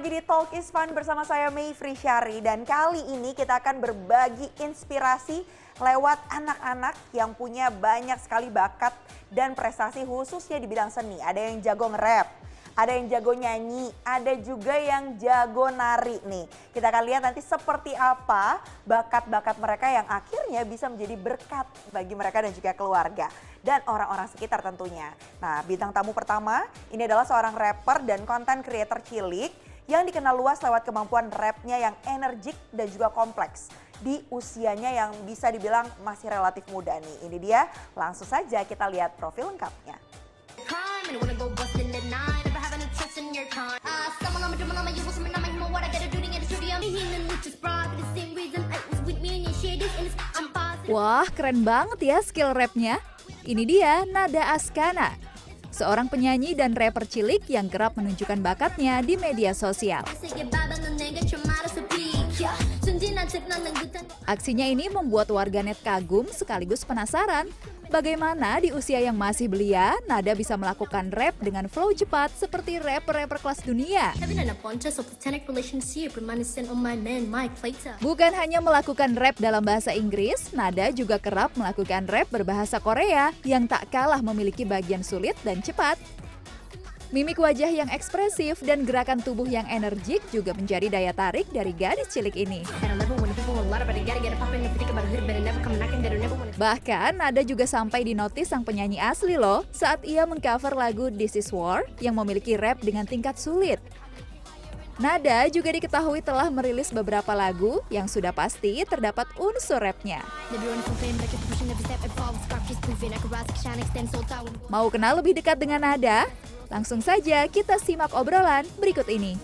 lagi di Talk is Fun bersama saya Mayfri Syari dan kali ini kita akan berbagi inspirasi lewat anak-anak yang punya banyak sekali bakat dan prestasi khususnya di bidang seni. Ada yang jago nge-rap, ada yang jago nyanyi, ada juga yang jago nari nih. Kita akan lihat nanti seperti apa bakat-bakat mereka yang akhirnya bisa menjadi berkat bagi mereka dan juga keluarga. Dan orang-orang sekitar tentunya. Nah, bintang tamu pertama ini adalah seorang rapper dan content creator cilik yang dikenal luas lewat kemampuan rapnya yang energik dan juga kompleks di usianya yang bisa dibilang masih relatif muda nih. Ini dia, langsung saja kita lihat profil lengkapnya. Wah, keren banget ya skill rapnya. Ini dia Nada Askana, seorang penyanyi dan rapper cilik yang kerap menunjukkan bakatnya di media sosial. Aksinya ini membuat warganet kagum sekaligus penasaran. Bagaimana di usia yang masih belia, Nada bisa melakukan rap dengan flow cepat seperti rapper-rapper kelas dunia. Bukan hanya melakukan rap dalam bahasa Inggris, Nada juga kerap melakukan rap berbahasa Korea yang tak kalah memiliki bagian sulit dan cepat. Mimik wajah yang ekspresif dan gerakan tubuh yang energik juga menjadi daya tarik dari gadis cilik ini. Bahkan Nada juga sampai dinotis sang penyanyi asli loh saat ia mengcover lagu This Is War yang memiliki rap dengan tingkat sulit. Nada juga diketahui telah merilis beberapa lagu yang sudah pasti terdapat unsur rapnya. Mau kenal lebih dekat dengan Nada? Langsung saja kita simak obrolan berikut ini.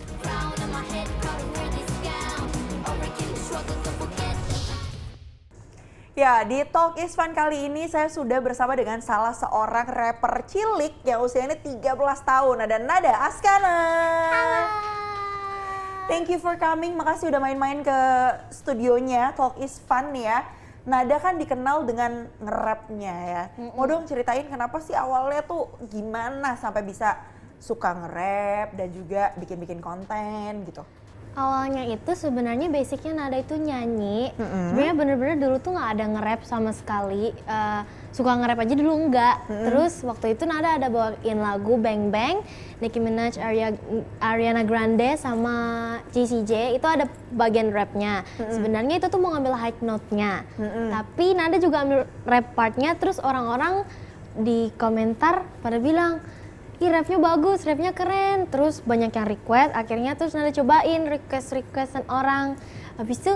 Ya, di Talk is Fun kali ini saya sudah bersama dengan salah seorang rapper cilik yang usianya 13 tahun. Ada Nada Askana. Halo. Thank you for coming. Makasih udah main-main ke studionya Talk is Fun ya. Nada kan dikenal dengan nge-rapnya ya. Mau dong ceritain kenapa sih awalnya tuh gimana sampai bisa suka nge-rap dan juga bikin-bikin konten gitu. Awalnya itu sebenarnya basicnya Nada itu nyanyi. Sebenarnya bener-bener dulu tuh nggak ada nge-rap sama sekali. Suka nge-rap aja dulu enggak. Terus waktu itu Nada ada bawain lagu Bang Bang, Nicki Minaj, Ariana Grande sama JCJ. Itu ada bagian rapnya. Sebenarnya itu tuh mau ngambil high note-nya. Tapi Nada juga ambil rap part-nya. Terus orang-orang di komentar pada bilang, ih rapnya bagus, rapnya keren. Terus banyak yang request, akhirnya terus Nada cobain requestan orang. Habis itu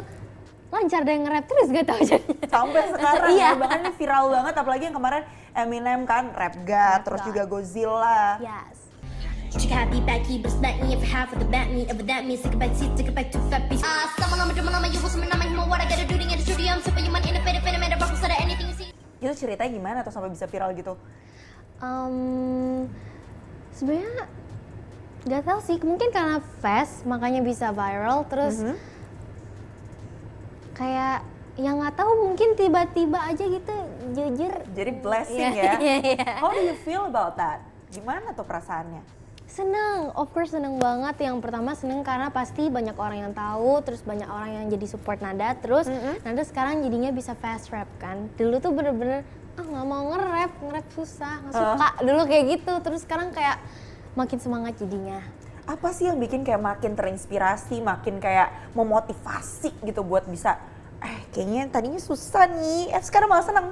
lancar deh nge-rap terus gak tau jadinya. Sampai sekarang ya, bahkan ini viral banget apalagi yang kemarin Eminem kan, Rap God, terus juga Godzilla. Yes. Itu ceritanya gimana tuh sampai bisa viral gitu? Sebenarnya nggak tahu sih, mungkin karena fast makanya bisa viral. Terus kayak yang nggak tahu mungkin tiba-tiba aja gitu, jujur. Jadi blessing ya. How do you feel about that? Gimana tuh perasaannya? Seneng, of course seneng banget. Yang pertama seneng karena pasti banyak orang yang tahu, terus banyak orang yang jadi support Nada. Terus Nada sekarang jadinya bisa fast rap kan. Dulu tuh bener-bener nggak mau nge-rap susah, nggak suka dulu kayak gitu. Terus sekarang kayak makin semangat jadinya. Apa sih yang bikin kayak makin terinspirasi, makin kayak memotivasi gitu buat bisa kayaknya tadinya susah nih, sekarang malah seneng.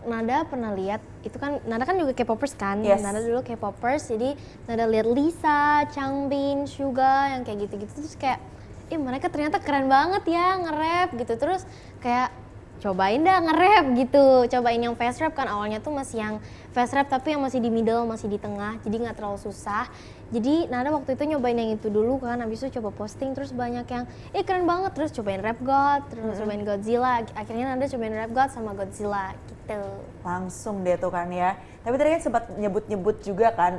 Nada pernah lihat, itu kan Nada kan juga K-popers kan. Yes. Nada dulu K-popers, jadi Nada lihat Lisa, Changbin, Suga yang kayak gitu-gitu. Terus kayak, mereka ternyata keren banget ya nge-rap gitu. Terus kayak cobain dah nge-rap gitu, cobain yang fast rap kan. Awalnya tuh masih yang fast rap tapi yang masih di middle, masih di tengah, jadi nggak terlalu susah. Jadi Nada waktu itu nyobain yang itu dulu kan, habis itu coba posting, terus banyak yang keren banget, terus cobain Rap God, terus cobain Godzilla. Akhirnya Nada cobain Rap God sama Godzilla gitu. Langsung deh tuh kan ya. Tapi tadi kan sempat nyebut-nyebut juga kan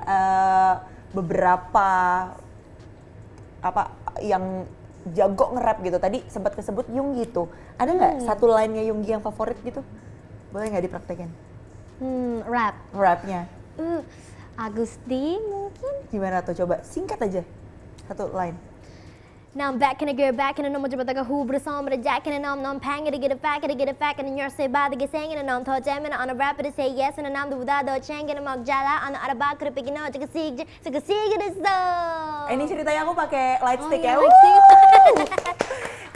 beberapa yang jago nge-rap gitu. Tadi sempat kesebut Yoongi tuh. Ada nggak satu line-nya Yoongi yang favorit gitu? Boleh nggak dipraktekin? Rap. Rapnya. Agusti mungkin. Gimana tuh, coba singkat aja. Satu line. Now I'm back in the girl, back in the number, but I got who, but it's on, but a jack in the nom, pang, to get it back, and then you're say bye, to get saying, and I'm told Jam, and on a rapper to say yes, and I'm the without the chang, and I'm jala, on the other back, could have picking out, to see this though. Ini ceritanya aku pakai light stick ya. light stick.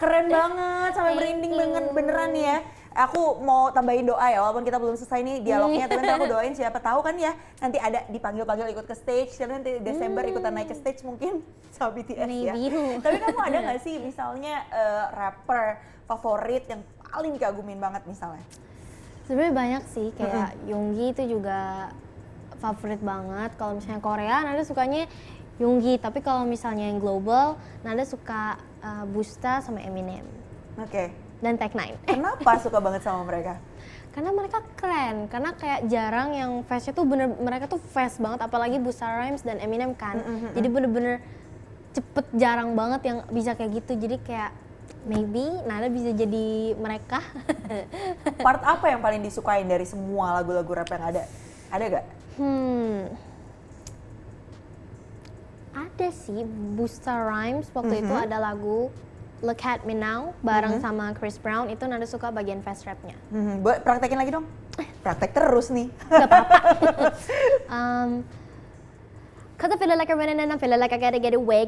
Keren banget, sampai merinding beneran nih ya. Aku mau tambahin doa ya, walaupun kita belum selesai nih dialognya, tapi nanti aku doain siapa tahu kan ya, nanti ada dipanggil-panggil ikut ke stage, dan nanti Desember ikutan naik ke stage mungkin sama BTS ya. Tapi kamu ada nggak sih misalnya rapper favorit yang paling dikagumin banget misalnya? Sebenarnya banyak sih, kayak Yoongi itu juga favorit banget. Kalau misalnya Korea, Nada sukanya Yoongi, tapi kalau misalnya yang global, Nada suka Busta sama Eminem. Oke. Dan Tech9. Kenapa suka banget sama mereka? Karena mereka keren, karena kayak jarang yang fast-nya tuh mereka tuh fast banget, apalagi Busta Rhymes dan Eminem kan. Jadi bener-bener cepet, jarang banget yang bisa kayak gitu. Jadi kayak maybe Nada bisa jadi mereka. Part apa yang paling disukain dari semua lagu-lagu rap yang ada? Ada gak? Ada sih, Busta Rhymes waktu itu ada lagu Look at Me Now bareng sama Chris Brown, itu Nada suka bagian fast rapnya. Boleh praktekin lagi dong? Praktek terus nih. Gak apa-apa. Cause I feel like I'm running and I feel like I gotta get away,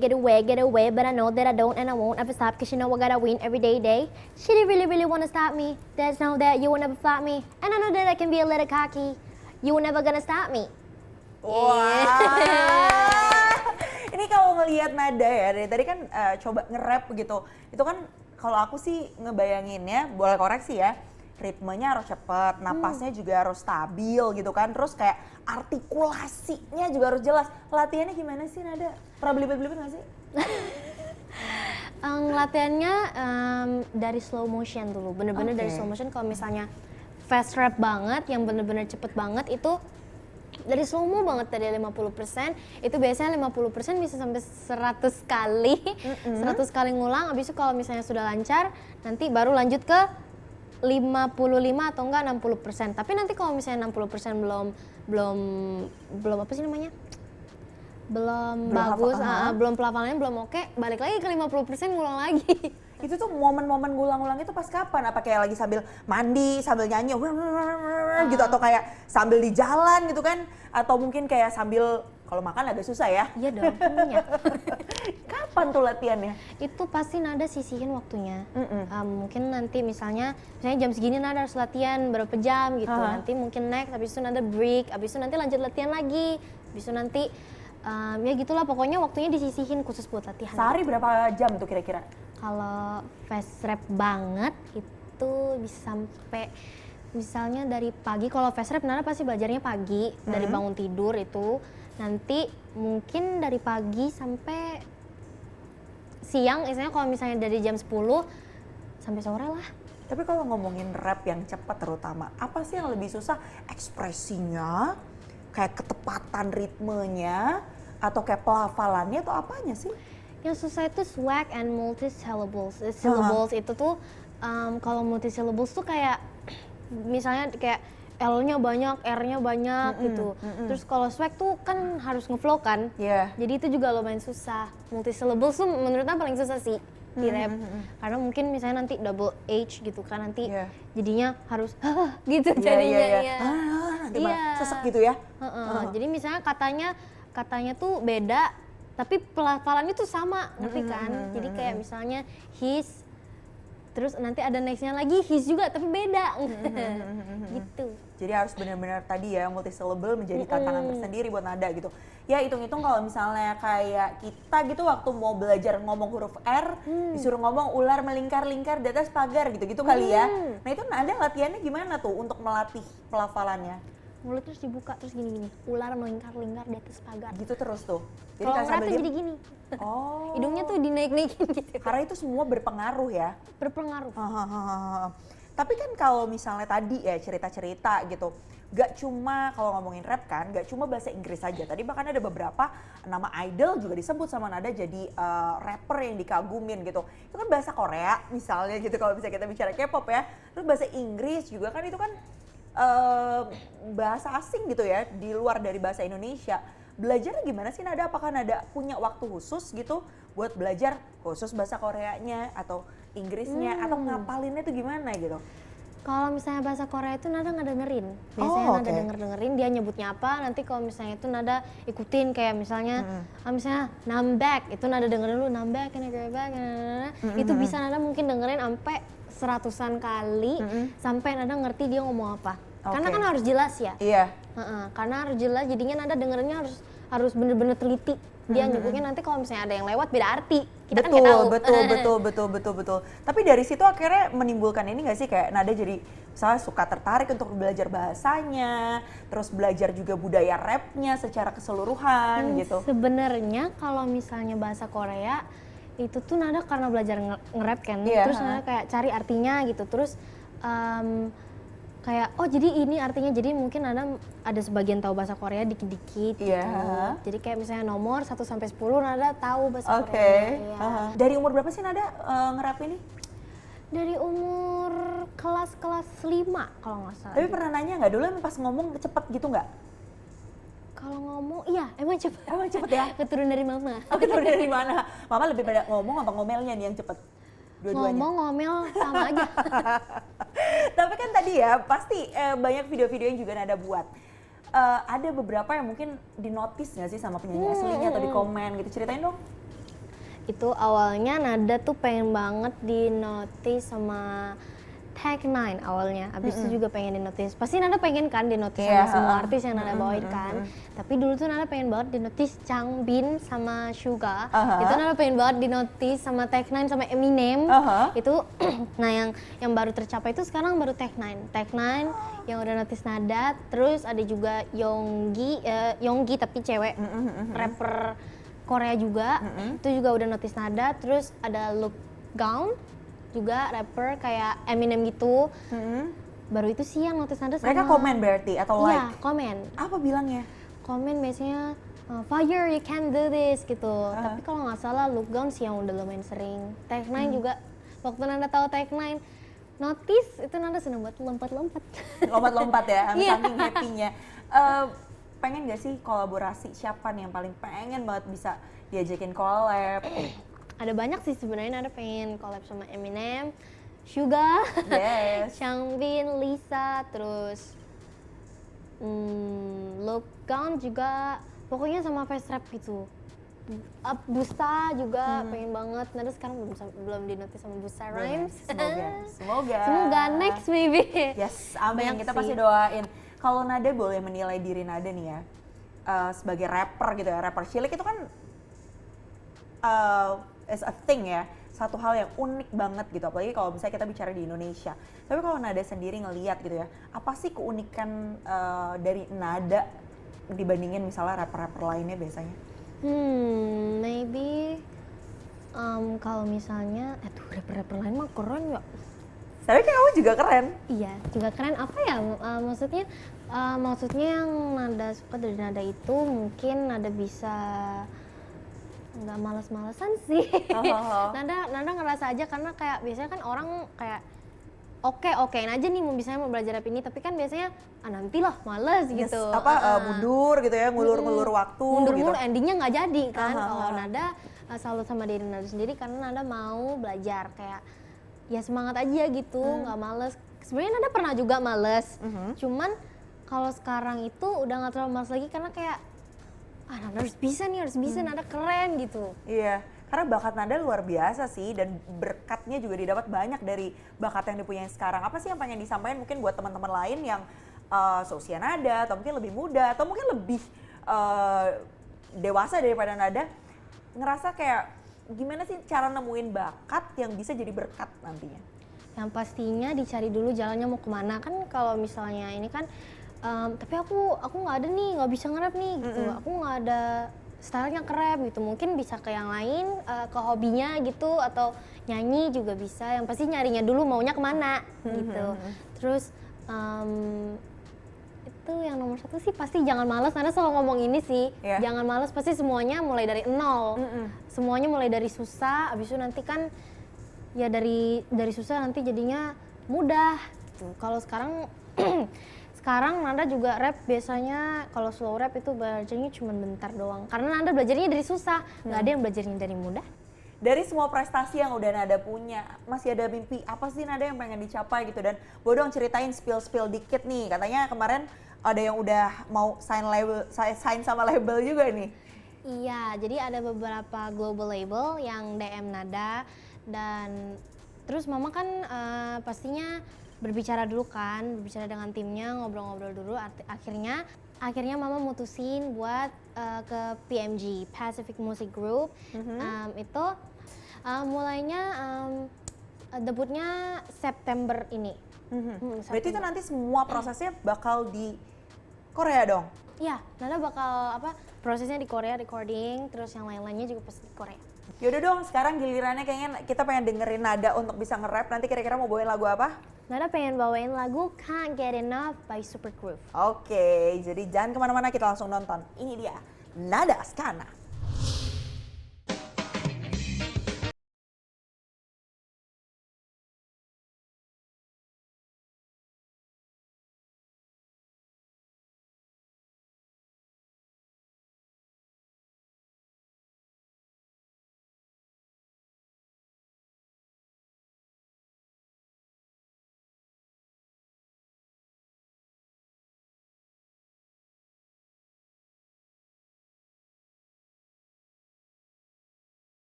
but I know that I don't and I won't ever stop, cause you know I gotta win every day. She didn't really wanna stop me, just know that you will never flop me, and I know that I can be a little cocky, you were never gonna stop me. Wah. Ini kalau ngelihat nada ya, dari tadi kan coba nge-rap gitu. Itu kan kalau aku sih ngebayanginnya, boleh koreksi ya, ritmenya harus cepet, napasnya juga harus stabil gitu kan. Terus kayak artikulasinya juga harus jelas. Latihannya gimana sih Nada? Pernah belibet-belibet gak sih? Latihannya dari slow motion dulu, bener-bener dari slow motion. Kalau misalnya fast rap banget, yang bener-bener cepet banget itu dari slow mo banget, dari 50%, itu biasanya 50% bisa sampai 100 kali, 100 kali ngulang. Habis itu kalau misalnya sudah lancar, nanti baru lanjut ke 55 atau enggak 60%. Tapi nanti kalau misalnya 60% belum apa sih namanya? Belum bagus, belum pelafalannya belum oke, balik lagi ke 50% ngulang lagi. Itu tuh momen-momen ngulang-ngulang itu pas kapan? Apa kayak lagi sambil mandi, sambil nyanyi gitu, atau kayak sambil di jalan gitu kan? Atau mungkin kayak sambil, kalau makan agak susah ya? Iya dong, tentunya. Kapan tuh latihannya? Itu pasti Nada sisihin waktunya. Mungkin nanti misalnya jam segini Nada harus latihan berapa jam gitu. Nanti mungkin next, habis itu Nada break, habis itu nanti lanjut latihan lagi. Habis itu nanti ya gitulah, pokoknya waktunya disisihin khusus buat latihan. Sehari berapa jam tuh kira-kira? Kalau fast rap banget itu bisa sampai misalnya dari pagi, kalau fast rap Nada pasti belajarnya pagi, dari bangun tidur itu. Nanti mungkin dari pagi sampai siang, misalnya kalau misalnya dari jam 10 sampai sore lah. Tapi kalau ngomongin rap yang cepat terutama, apa sih yang lebih susah? Ekspresinya, kayak ketepatan ritmenya, atau kayak pelafalannya, atau apanya sih? Yang susah itu swag and multi-syllables. Syllables itu tuh, kalau multi-syllables tuh kayak, misalnya kayak L-nya banyak, R-nya banyak gitu. Terus kalau swag tuh kan harus ngeflow kan. Jadi itu juga lumayan susah. Multi-syllables tuh menurut aku paling susah sih di rap. Karena mungkin misalnya nanti double H gitu kan, nanti jadinya harus gitu jadinya. Nanti sesek gitu ya. Jadi misalnya katanya tuh beda, tapi pelafalannya tuh sama, ngerti kan? Jadi kayak misalnya his, terus nanti ada nextnya lagi his juga tapi beda, gitu. Jadi harus benar-benar tadi ya, multi syllable menjadi tantangan tersendiri buat Nada gitu. Ya hitung-hitung kalau misalnya kayak kita gitu waktu mau belajar ngomong huruf R, disuruh ngomong ular melingkar-lingkar di atas pagar gitu-gitu kali ya. Nah itu Nada latihannya gimana tuh untuk melatih pelafalannya? Mulut terus dibuka terus gini-gini, ular melingkar-lingkar di atas pagar. Gitu terus tuh. Jadi kalau ngerap jadi gini. Hidungnya tuh dinaik-naikin gitu. Karena itu semua berpengaruh ya. Berpengaruh. Tapi kan kalau misalnya tadi ya cerita-cerita gitu, gak cuma kalau ngomongin rap kan, gak cuma bahasa Inggris saja. Tadi bahkan ada beberapa nama idol juga disebut sama Nada jadi rapper yang dikagumin gitu. Itu kan bahasa Korea misalnya gitu kalau bisa kita bicara K-pop ya. Terus bahasa Inggris juga kan itu kan bahasa asing gitu ya, di luar dari bahasa Indonesia. Belajarnya gimana sih Nada? Apakah Nada punya waktu khusus gitu buat belajar khusus bahasa Koreanya atau Inggrisnya atau ngapalinnya tuh gimana gitu? Kalau misalnya bahasa Korea itu Nada ngedengerin. Biasanya Oh, Nada oke. dengerin dia nyebutnya apa, nanti kalau misalnya itu Nada ikutin kayak misalnya misalnya nambek, itu Nada dengerin dulu nambek, itu bisa Nada mungkin dengerin sampai seratusan kali sampai Nada ngerti dia ngomong apa. Karena Oke. kan harus jelas ya. Iya. Karena harus jelas jadinya Nada dengerinnya harus bener-bener teliti. Dia nyebutnya nanti kalau misalnya ada yang lewat beda arti. Kita kan nggak tahu. Betul. Tapi dari situ akhirnya menimbulkan ini nggak sih kayak Nada jadi misalnya suka tertarik untuk belajar bahasanya, terus belajar juga budaya rapnya secara keseluruhan gitu. Sebenarnya kalau misalnya bahasa Korea itu tuh Nada karena belajar nge-rap kan, Iya, terus Nada kayak cari artinya gitu, terus kayak oh jadi ini artinya, jadi mungkin ada sebagian tahu bahasa Korea dikit-dikit Iya. gitu. Jadi kayak misalnya nomor 1 sampai 10 Nada tahu bahasa Oke. Korea. Iya. Dari umur berapa sih Nada nge-rap ini? Dari umur kelas 5 kalau nggak salah. Tapi pernah nanya nggak dulu emang pas ngomong cepet gitu nggak? Kalau ngomong iya emang cepet. Emang cepet ya? Keturun dari mama. Oke, turun dari mana? Mama lebih pada ngomong apa ngomelnya nih yang cepet? Dua-duanya. Ngomong ngomel sama aja. Tapi kan tadi ya pasti banyak video-video yang juga Nada buat. Ada beberapa yang mungkin dinotis nggak sih sama penyanyi aslinya atau di komen gitu, ceritain dong. Itu awalnya Nada tuh pengen banget di notice sama Tech9 awalnya, abis itu juga pengen di notice. Pasti Nada pengen kan di notice Iya, sama semua artis yang Nada bawain kan. Tapi dulu tuh Nada pengen banget di notice Changbin sama Suga. Itu Nada pengen banget di notice sama Tech9 sama Eminem. Itu nah yang baru tercapai itu sekarang baru Tech9. Tech9 yang udah notice Nada, terus ada juga Yonggi tapi cewek, rapper Korea juga, itu juga udah notice Nada. Terus ada Look Gaun juga rapper kayak Eminem gitu. Baru itu sih yang notice Nada sama. Mereka komen berarti atau like? Iya, komen. Apa bilangnya? Komen biasanya Fire, you can do this gitu. Tapi kalau nggak salah Look Gaun sih yang udah lumayan sering. Tech9 juga waktu Nada tahu Tech9 notice itu Nada seneng banget lompat-lompat. Lompat-lompat ya, Iya. saking happy-nya. Pengen gak sih kolaborasi? Siapa nih yang paling pengen banget bisa diajakin collab? Ada banyak sih sebenarnya Nada pengen collab sama Eminem, Suga, Yes. Changbin, Lisa, terus Look Gaun juga, pokoknya sama face rap gitu. Busta juga pengen banget. Nada sekarang belum di notice sama Busta Rhymes. Semoga next maybe. Yes, amin. Banyak Kita sih. pasti doain. Kalau Nada boleh menilai diri Nada nih ya, sebagai rapper gitu ya, rapper cilik itu kan is a thing ya, satu hal yang unik banget gitu, apalagi kalau misalnya kita bicara di Indonesia. Tapi kalau Nada sendiri ngelihat gitu ya, apa sih keunikan dari Nada dibandingin misalnya rapper-rapper lainnya biasanya? Maybe kalau misalnya, rapper-rapper lain mah keren ya. Tapi kayak kamu juga keren. Iya, juga keren. Apa ya? Maksudnya yang Nada suka dari Nada itu mungkin Nada bisa nggak malas-malesan sih. Nada ngerasa aja karena kayak biasanya kan orang kayak okein aja nih mau belajar rap ini, tapi kan biasanya nantilah males Yes, gitu. mundur gitu ya, ngulur-ngulur waktu Mundur-mundur gitu. endingnya nggak jadi kan. Kalau Nada salut sama diri Nada sendiri karena Nada mau belajar kayak ya semangat aja gitu, nggak males. Sebenarnya Nada pernah juga males, cuman kalau sekarang itu udah nggak terlalu males lagi karena kayak Nada harus bisa, Nada keren gitu. Iya, karena bakat Nada luar biasa sih dan berkatnya juga didapat banyak dari bakat yang dipunyai sekarang. Apa sih yang pengen disampaikan mungkin buat teman-teman lain yang seusia Nada atau mungkin lebih muda atau mungkin lebih dewasa daripada Nada, ngerasa kayak gimana sih cara nemuin bakat yang bisa jadi berkat nantinya? Yang pastinya dicari dulu jalannya mau kemana. Kan kalau misalnya ini kan tapi aku nggak ada nih, nggak bisa nge-rap nih gitu. Aku nggak ada stylenya ke-rap gitu. Mungkin bisa ke yang lain, ke hobinya gitu atau nyanyi juga bisa. Yang pasti nyarinya dulu maunya kemana gitu. Terus itu yang nomor satu sih pasti jangan malas. Nada selalu ngomong ini sih, jangan malas. Pasti semuanya mulai dari nol. Semuanya mulai dari susah. Abis itu nanti kan ya dari susah nanti jadinya mudah. Gitu. Kalau sekarang Nada juga rap biasanya kalau slow rap itu belajarnya cuma bentar doang. Karena Nada belajarnya dari susah, nggak ada yang belajarnya dari mudah. dari semua prestasi yang udah Nada punya, masih ada mimpi apa sih Nada yang pengen dicapai gitu? Dan boleh dong ceritain spill dikit nih, katanya kemarin ada yang udah mau sign sama label juga nih. Iya, jadi ada beberapa global label yang DM Nada dan terus Mama kan pastinya berbicara dulu kan, berbicara dengan timnya, ngobrol-ngobrol dulu. Akhirnya Mama mutusin buat ke PMG, Pacific Music Group. Itu mulainya debutnya September ini. Berarti itu nanti semua prosesnya bakal di Korea dong? Iya, Nada bakal prosesnya di Korea, recording, terus yang lain-lainnya juga pasti di Korea. Yaudah dong, sekarang gilirannya kayaknya kita pengen dengerin Nada untuk bisa nge-rap. Nanti kira-kira mau bawain lagu apa? Nada pengen bawain lagu Can't Get Enough by Super Groove. Oke, jadi jangan kemana-mana, kita langsung nonton. Ini dia, Nada Askana.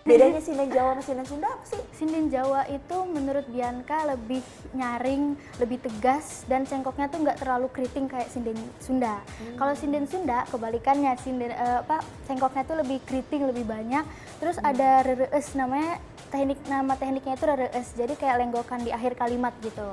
Bedanya sinden Jawa sama sinden Sunda apa sih? Sinden Jawa itu menurut Bianca lebih nyaring, lebih tegas, dan cengkoknya tuh nggak terlalu keriting kayak sinden Sunda. Kalau sinden Sunda kebalikannya, cengkoknya tuh lebih keriting, lebih banyak. Terus ada rerees, nama tekniknya itu rerees, jadi kayak lenggokan di akhir kalimat gitu.